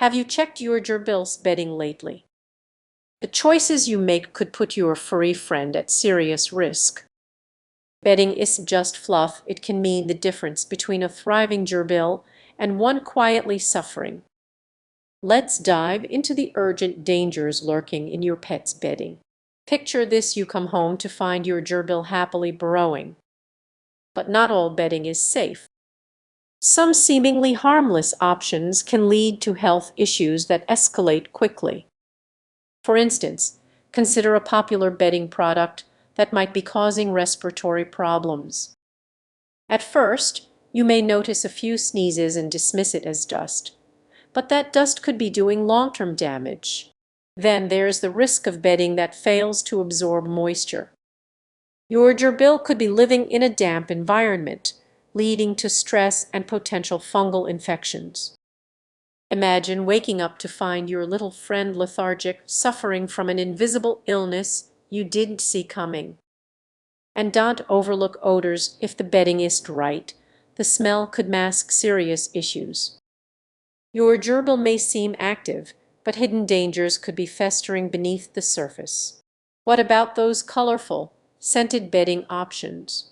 Have you checked your Gerbils bedding lately? The choices you make could put your furry friend at serious risk. Bedding isn't just fluff, it can mean the difference between a thriving gerbil and one quietly suffering. Let's dive into the urgent dangers lurking in your pet's bedding. Picture this: you come home to find your gerbil happily burrowing. But not all bedding is safe. Some seemingly harmless options can lead to health issues that escalate quickly. For instance, consider a popular bedding product that might be causing respiratory problems. At first, you may notice a few sneezes and dismiss it as dust, but that dust could be doing long-term damage. Then there's the risk of bedding that fails to absorb moisture. Your gerbil could be living in a damp environment, leading to stress and potential fungal infections. Imagine waking up to find your little friend lethargic, suffering from an invisible illness you didn't see coming. And don't overlook odors. If the bedding isn't right, the smell could mask serious issues. Your gerbil may seem active, but hidden dangers could be festering beneath the surface. What about those colorful, scented bedding options?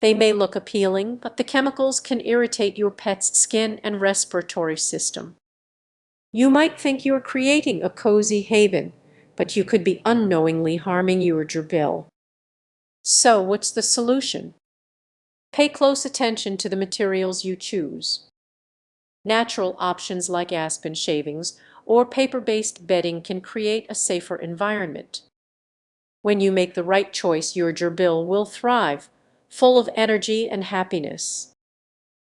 They may look appealing, but the chemicals can irritate your pet's skin and respiratory system. You might think you're creating a cozy haven, but you could be unknowingly harming your gerbil. So what's the solution? Pay close attention to the materials you choose. Natural options like aspen shavings or paper-based bedding can create a safer environment. When you make the right choice, your gerbil will thrive, full of energy and happiness.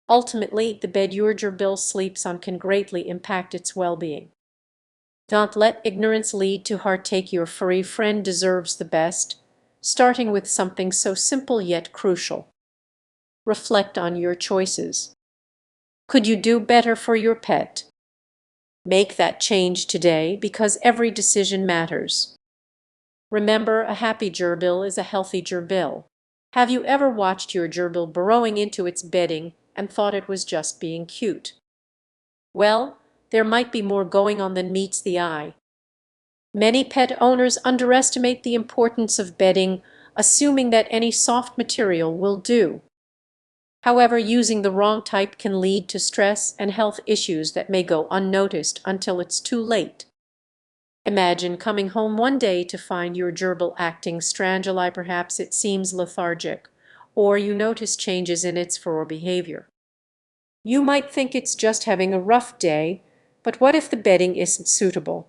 Ultimately, the bed your gerbil sleeps on can greatly impact its well-being. Don't let ignorance lead to heartache. Your furry friend deserves the best, starting with something so simple yet crucial. Reflect on your choices. Could you do better for your pet? Make that change today, because every decision matters. Remember, a happy gerbil is a healthy gerbil. Have you ever watched your gerbil burrowing into its bedding and thought it was just being cute? Well, there might be more going on than meets the eye. Many pet owners underestimate the importance of bedding, assuming that any soft material will do. However, using the wrong type can lead to stress and health issues that may go unnoticed until it's too late. Imagine coming home one day to find your gerbil acting strangely. Perhaps it seems lethargic, or you notice changes in its fur behavior. You might think it's just having a rough day, but what if the bedding isn't suitable?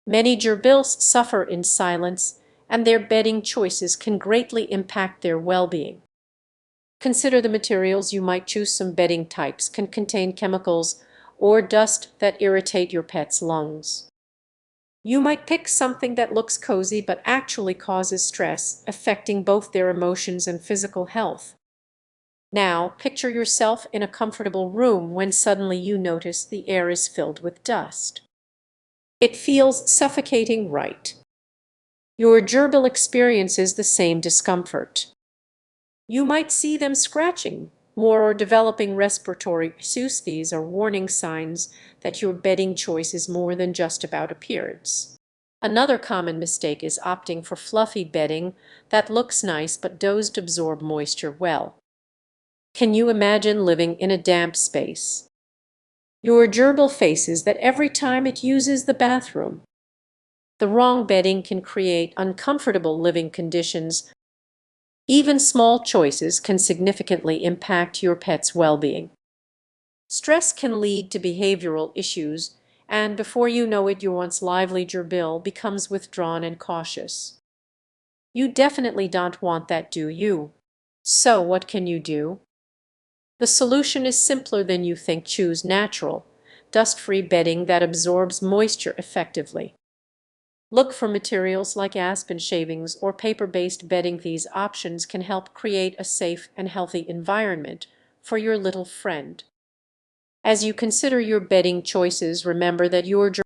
Many gerbils suffer in silence, and their bedding choices can greatly impact their well-being. Consider the materials you might choose. Some bedding types can contain chemicals or dust that irritate your pet's lungs. You might pick something that looks cozy but actually causes stress, affecting both their emotions and physical health. Now, picture yourself in a comfortable room when suddenly you notice the air is filled with dust. It feels suffocating, right? Your gerbil experiences the same discomfort. You might see them scratching more or developing respiratory issues. These are warning signs that your bedding choice is more than just about appearance. Another common mistake is opting for fluffy bedding that looks nice but doesn't absorb moisture well. Can you imagine living in a damp space? Your gerbil faces that every time it uses the bathroom. The wrong bedding can create uncomfortable living conditions. Even small choices can significantly impact your pet's well-being. Stress can lead to behavioral issues, and before you know it, your once lively gerbil becomes withdrawn and cautious. You definitely don't want that, do you? So what can you do? The solution is simpler than you think. Choose natural, dust-free bedding that absorbs moisture effectively. Look for materials like aspen shavings or paper-based bedding. These options can help create a safe and healthy environment for your little friend. As you consider your bedding choices, remember that your